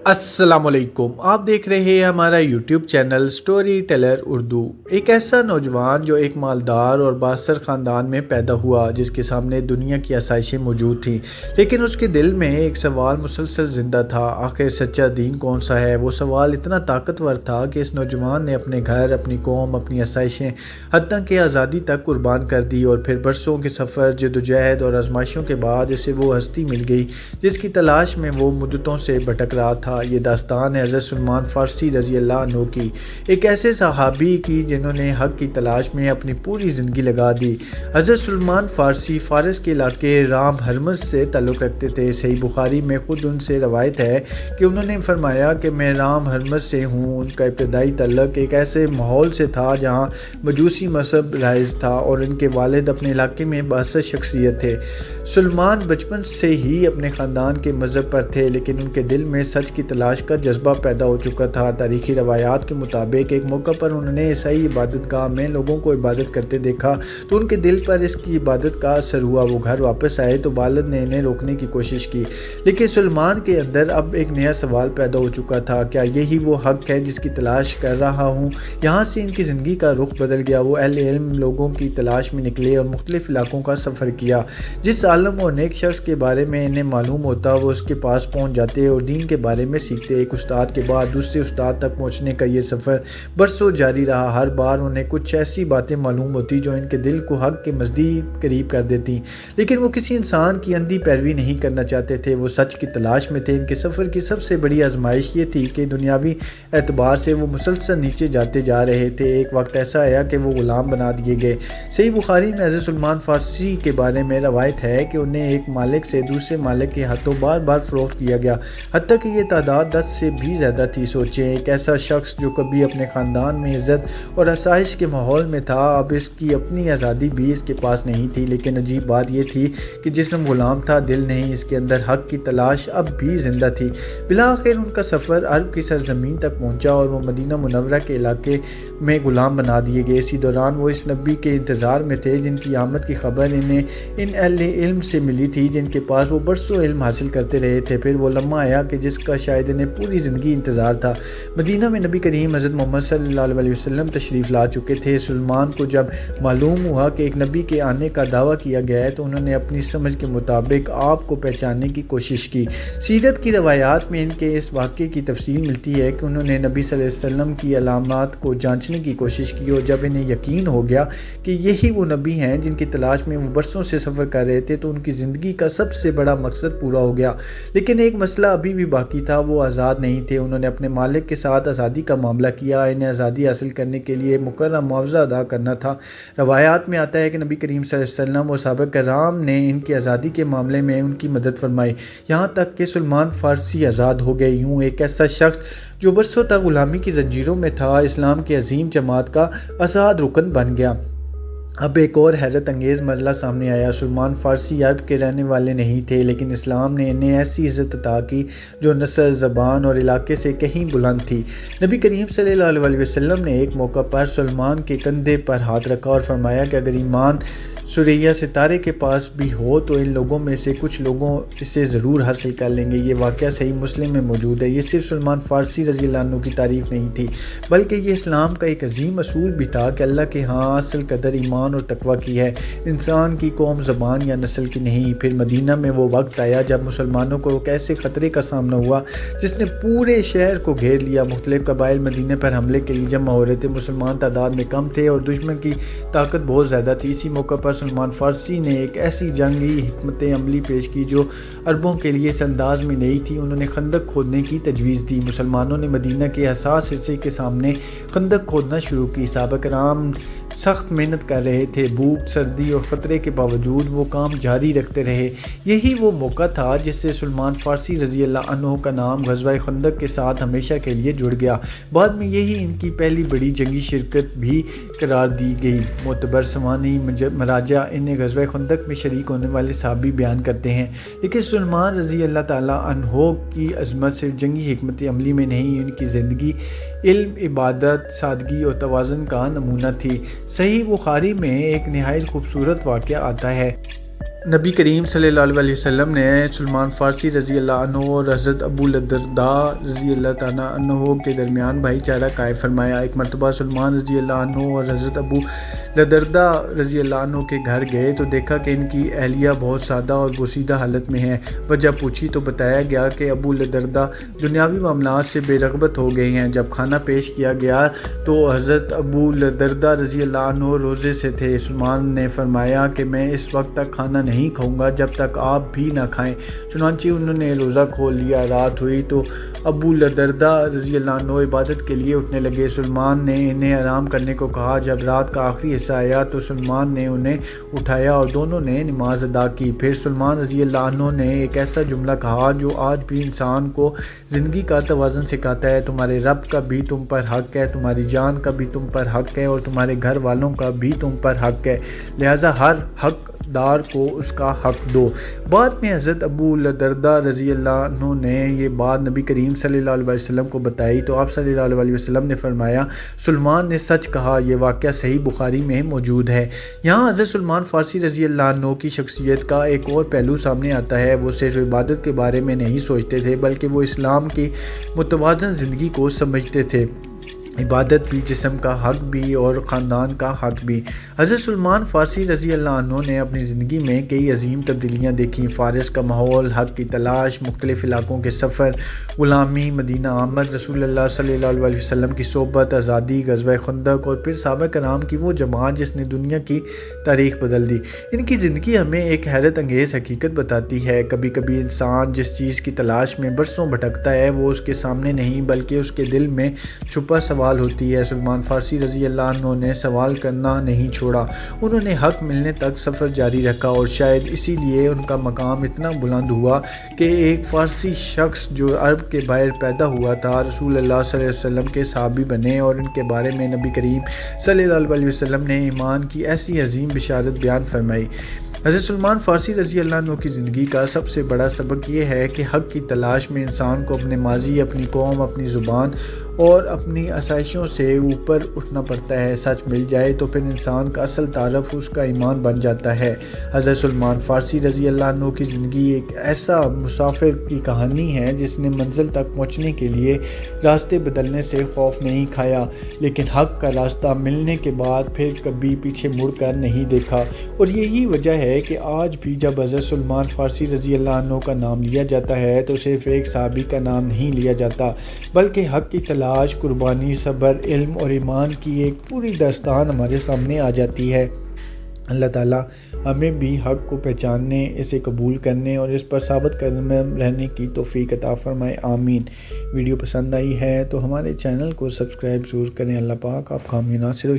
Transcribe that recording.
السلام علیکم، آپ دیکھ رہے ہیں ہمارا YouTube channel story teller Urdu. ایک ایسا نوجوان جو ایک مالدار اور بااثر خاندان میں پیدا ہوا، جس کے سامنے دنیا کی آسائشیں موجود تھیں، لیکن اس کے دل میں ایک سوال مسلسل زندہ تھا: آخر سچا دین کون سا ہے؟ وہ سوال اتنا طاقتور تھا کہ اس نوجوان نے اپنے گھر، اپنی قوم، اپنی آسائشیں، حتیٰ کہ آزادی تک قربان کر دی، اور پھر برسوں کے سفر، جدوجہد اور آزمائشوں کے بعد اسے وہ ہستی مل گئی جس کی تلاش میں وہ مدتوں سے بھٹک رہا تھا۔ یہ داستان ہے حضرت سلمان فارسی رضی اللہ عنہ کی، ایک ایسے صحابی کی جنہوں نے حق کی تلاش میں اپنی پوری زندگی لگا دی۔ حضرت سلمان فارسی فارس کے علاقے رام ہرمز سے تعلق رکھتے تھے۔ صحیح بخاری میں خود ان سے روایت ہے کہ انہوں نے فرمایا کہ میں رام ہرمز سے ہوں۔ ان کا ابتدائی تعلق ایک ایسے ماحول سے تھا جہاں مجوسی مذہب رائج تھا، اور ان کے والد اپنے علاقے میں بااثر شخصیت تھے۔ سلمان بچپن سے ہی اپنے خاندان کے مذہب پر تھے، لیکن ان کے دل میں سچ کی تلاش کا جذبہ پیدا ہو چکا تھا۔ تاریخی روایات کے مطابق ایک موقع پر انہوں نے عیسائی عبادت گاہ میں لوگوں کو عبادت کرتے دیکھا تو ان کے دل پر اس کی عبادت کا اثر ہوا۔ وہ گھر واپس آئے تو والد نے انہیں روکنے کی کوشش کی، لیکن سلمان کے اندر اب ایک نیا سوال پیدا ہو چکا تھا: کیا یہی وہ حق ہے جس کی تلاش کر رہا ہوں؟ یہاں سے ان کی زندگی کا رخ بدل گیا۔ وہ اہل علم لوگوں کی تلاش میں نکلے اور مختلف علاقوں کا سفر کیا۔ جس عالم و نیک شخص کے بارے میں انہیں معلوم ہوتا وہ اس کے پاس پہنچ جاتے اور دین کے بارے میں سیکھتے۔ ایک استاد کے بعد دوسرے استاد تک پہنچنے کا یہ سفر برسوں جاری رہا۔ ہر بار انہیں کچھ ایسی باتیں معلوم ہوتی جو ان کے دل کو حق کے مزید قریب کر دیتی، لیکن وہ کسی انسان کی اندھی پیروی نہیں کرنا چاہتے تھے، وہ سچ کی تلاش میں تھے۔ ان کے سفر کی سب سے بڑی آزمائش یہ تھی کہ دنیاوی اعتبار سے وہ مسلسل نیچے جاتے جا رہے تھے۔ ایک وقت ایسا آیا کہ وہ غلام بنا دیے گئے۔ صحیح بخاری میں حضرت سلمان فارسی کے بارے میں روایت ہے کہ انہیں ایک مالک سے دوسرے مالک کے ہاتھوں بار بار فروخت کیا گیا، حتیٰ کہ یہ تعداد 10 سے بھی زیادہ تھی۔ سوچیں، ایک ایسا شخص جو کبھی اپنے خاندان میں عزت اور آسائش کے ماحول میں تھا، اب اس کی اپنی آزادی بھی اس کے پاس نہیں تھی۔ لیکن عجیب بات یہ تھی کہ جسم غلام تھا، دل نہیں۔ اس کے اندر حق کی تلاش اب بھی زندہ تھی۔ بالآخر ان کا سفر عرب کی سرزمین تک پہنچا اور وہ مدینہ منورہ کے علاقے میں غلام بنا دیے گئے۔ اسی دوران وہ اس نبی کے انتظار میں تھے جن کی آمد کی خبر انہیں ان اہل علم سے ملی تھی جن کے پاس وہ برسوں علم حاصل کرتے رہے تھے۔ پھر وہ لمحہ آیا کہ جس کا شاید انہیں پوری زندگی انتظار تھا۔ مدینہ میں نبی کریم حضرت محمد صلی اللہ علیہ وسلم تشریف لا چکے تھے۔ سلمان کو جب معلوم ہوا کہ ایک نبی کے آنے کا دعویٰ کیا گیا ہے تو انہوں نے اپنی سمجھ کے مطابق آپ کو پہچاننے کی کوشش کی۔ سیرت کی روایات میں ان کے اس واقعے کی تفصیل ملتی ہے کہ انہوں نے نبی صلی اللہ علیہ وسلم کی علامات کو جانچنے کی کوشش کی، اور جب انہیں یقین ہو گیا کہ یہی وہ نبی ہیں جن کی تلاش میں وہ برسوں سے سفر کر رہے تھے تو ان کی زندگی کا سب سے بڑا مقصد پورا ہو گیا۔ لیکن ایک مسئلہ ابھی بھی باقی تھا، وہ آزاد نہیں تھے۔ انہوں نے اپنے مالک کے ساتھ آزادی کا معاملہ کیا۔ انہیں آزادی حاصل کرنے کے لیے مقررہ معاوضہ ادا کرنا تھا۔ روایات میں آتا ہے کہ نبی کریم صلی اللہ علیہ وسلم و صحابہ کرام نے ان کی آزادی کے معاملے میں ان کی مدد فرمائی، یہاں تک کہ سلمان فارسی آزاد ہو گئے۔ یوں ایک ایسا شخص جو برسوں تک غلامی کی زنجیروں میں تھا، اسلام کی عظیم جماعت کا آزاد رکن بن گیا۔ اب ایک اور حیرت انگیز مرحلہ سامنے آیا۔ سلمان فارسی عرب کے رہنے والے نہیں تھے، لیکن اسلام نے انہیں ایسی عزت عطا کی جو نسل، زبان اور علاقے سے کہیں بلند تھی۔ نبی کریم صلی اللہ علیہ وسلم نے ایک موقع پر سلمان کے کندھے پر ہاتھ رکھا اور فرمایا کہ اگر ایمان ثریا ستارے کے پاس بھی ہو تو ان لوگوں میں سے کچھ لوگوں اسے ضرور حاصل کر لیں گے۔ یہ واقعہ صحیح مسلم میں موجود ہے۔ یہ صرف سلمان فارسی رضی اللہ عنہ کی تعریف نہیں تھی، بلکہ یہ اسلام کا ایک عظیم اصول بھی تھا کہ اللہ کے ہاں اصل قدر ایمان اور تقویٰ کی ہے، انسان کی قوم، زبان یا نسل کی نہیں۔ پھر مدینہ میں وہ وقت آیا جب مسلمانوں کو ایک ایسے خطرے کا سامنا ہوا جس نے پورے شہر کو گھیر لیا۔ مختلف قبائل مدینہ پر حملے کے لیے جمع ہو رہے تھے۔ مسلمان تعداد میں کم تھے اور دشمن کی طاقت بہت زیادہ تھی۔ اسی موقع پر سلمان فارسی نے ایک ایسی جنگی حکمت عملی پیش کی جو عربوں کے لیے اس انداز میں نئی تھی۔ انہوں نے خندق کھودنے کی تجویز دی۔ مسلمانوں نے مدینہ کے حساس حصے کے سامنے خندق کھودنا شروع کی۔ صحابہ کرام سخت محنت کر رہے تھے، بھوک، سردی اور خطرے کے باوجود وہ کام جاری رکھتے رہے۔ یہی وہ موقع تھا جس سے سلمان فارسی رضی اللہ عنہ کا نام غزوہ خندق کے ساتھ ہمیشہ کے لیے جڑ گیا۔ بعد میں یہی ان کی پہلی بڑی جنگی شرکت بھی قرار دی گئی۔ معتبر سوانح مراجع انہیں غزوہ خندق میں شریک ہونے والے صحابی بیان کرتے ہیں، لیکن سلمان رضی اللہ تعالیٰ عنہ کی عظمت صرف جنگی حکمت عملی میں نہیں، ان کی زندگی علم، عبادت، سادگی اور توازن کا نمونہ تھی۔ صحیح بخاری میں ایک نہایت خوبصورت واقعہ آتا ہے۔ نبی کریم صلی اللہ علیہ وسلم نے سلمان فارسی رضی اللہ عنہ اور حضرت ابو الدرداء رضی اللہ تعالیٰ عنہ کے درمیان بھائی چارہ قائم فرمایا۔ ایک مرتبہ سلمان رضی اللہ عنہ اور حضرت ابو الدرداء رضی اللہ عنہ کے گھر گئے تو دیکھا کہ ان کی اہلیہ بہت سادہ اور بوسیدہ حالت میں ہیں۔ وجہ پوچھی تو بتایا گیا کہ ابو الدرداء دنیاوی معاملات سے بے رغبت ہو گئے ہیں۔ جب کھانا پیش کیا گیا تو حضرت ابو الدرداء رضی اللہ عنہ روزے سے تھے۔ سلمان نے فرمایا کہ میں اس وقت تک کھانا نہیں کھاؤں گا جب تک آپ بھی نہ کھائیں۔ چنانچہ انہوں نے روزہ کھول لیا۔ رات ہوئی تو ابو الدرداء رضی اللہ عنہ عبادت کے لیے اٹھنے لگے۔ سلمان نے انہیں آرام کرنے کو کہا۔ جب رات کا آخری حصہ آیا تو سلمان نے انہیں اٹھایا اور دونوں نے نماز ادا کی۔ پھر سلمان رضی اللہ عنہ نے ایک ایسا جملہ کہا جو آج بھی انسان کو زندگی کا توازن سکھاتا ہے: تمہارے رب کا بھی تم پر حق ہے، تمہاری جان کا بھی تم پر حق ہے اور تمہارے گھر والوں کا بھی تم پر حق ہے، لہٰذا ہر حق دار کو اس کا حق دو۔ بعد میں حضرت ابو الدرداء رضی اللہ عنہ نے یہ بات نبی کریم صلی اللہ علیہ وسلم کو بتائی تو آپ صلی اللہ علیہ وسلم نے فرمایا: سلمان نے سچ کہا۔ یہ واقعہ صحیح بخاری میں موجود ہے۔ یہاں حضرت سلمان فارسی رضی اللہ عنہ کی شخصیت کا ایک اور پہلو سامنے آتا ہے۔ وہ صرف عبادت کے بارے میں نہیں سوچتے تھے بلکہ وہ اسلام کی متوازن زندگی کو سمجھتے تھے۔ عبادت بھی، جسم کا حق بھی اور خاندان کا حق بھی۔ حضرت سلمان فارسی رضی اللہ عنہ نے اپنی زندگی میں کئی عظیم تبدیلیاں دیکھیں: فارس کا ماحول، حق کی تلاش، مختلف علاقوں کے سفر، غلامی، مدینہ آمد، رسول اللہ صلی اللہ علیہ وسلم کی صحبت، آزادی، غزوہ خندق اور پھر صحابہ کرام کی وہ جماعت جس نے دنیا کی تاریخ بدل دی۔ ان کی زندگی ہمیں ایک حیرت انگیز حقیقت بتاتی ہے۔ کبھی کبھی انسان جس چیز کی تلاش میں برسوں بھٹکتا ہے وہ اس کے سامنے نہیں بلکہ اس کے دل میں چھپا سوال ہوتی ہے۔ سلمان فارسی رضی اللہ عنہ نے سوال کرنا نہیں چھوڑا۔ انہوں نے حق ملنے تک سفر جاری رکھا اور شاید اسی لیے ان کا مقام اتنا بلند ہوا کہ ایک فارسی شخص جو عرب کے باہر پیدا ہوا تھا رسول اللہ صلی اللہ علیہ وسلم کے صحابی بنے اور ان کے بارے میں نبی کریم صلی اللہ علیہ وسلم نے ایمان کی ایسی عظیم بشارت بیان فرمائی۔ حضرت سلمان فارسی رضی اللہ عنہ کی زندگی کا سب سے بڑا سبق یہ ہے کہ حق کی تلاش میں انسان کو اپنے ماضی، اپنی قوم، اپنی زبان اور اپنی آسائشوں سے اوپر اٹھنا پڑتا ہے۔ سچ مل جائے تو پھر انسان کا اصل تعارف اس کا ایمان بن جاتا ہے۔ حضرت سلمان فارسی رضی اللہ عنہ کی زندگی ایک ایسا مسافر کی کہانی ہے جس نے منزل تک پہنچنے کے لیے راستے بدلنے سے خوف نہیں کھایا، لیکن حق کا راستہ ملنے کے بعد پھر کبھی پیچھے مڑ کر نہیں دیکھا۔ اور یہی وجہ ہے کہ آج بھی جب حضرت سلمان فارسی رضی اللہ عنہ کا نام لیا جاتا ہے تو صرف ایک صحابی کا نام نہیں لیا جاتا بلکہ حق کی تلاش، قربانی، صبر، علم اور ایمان کی ایک پوری داستان ہمارے سامنے آ جاتی ہے۔ اللہ تعالیٰ ہمیں بھی حق کو پہچاننے، اسے قبول کرنے اور اس پر ثابت قدم رہنے کی توفیق عطا فرمائے، آمین۔ ویڈیو پسند آئی ہے تو ہمارے چینل کو سبسکرائب ضرور کریں۔ اللہ پاک آپ کا حامی ناصر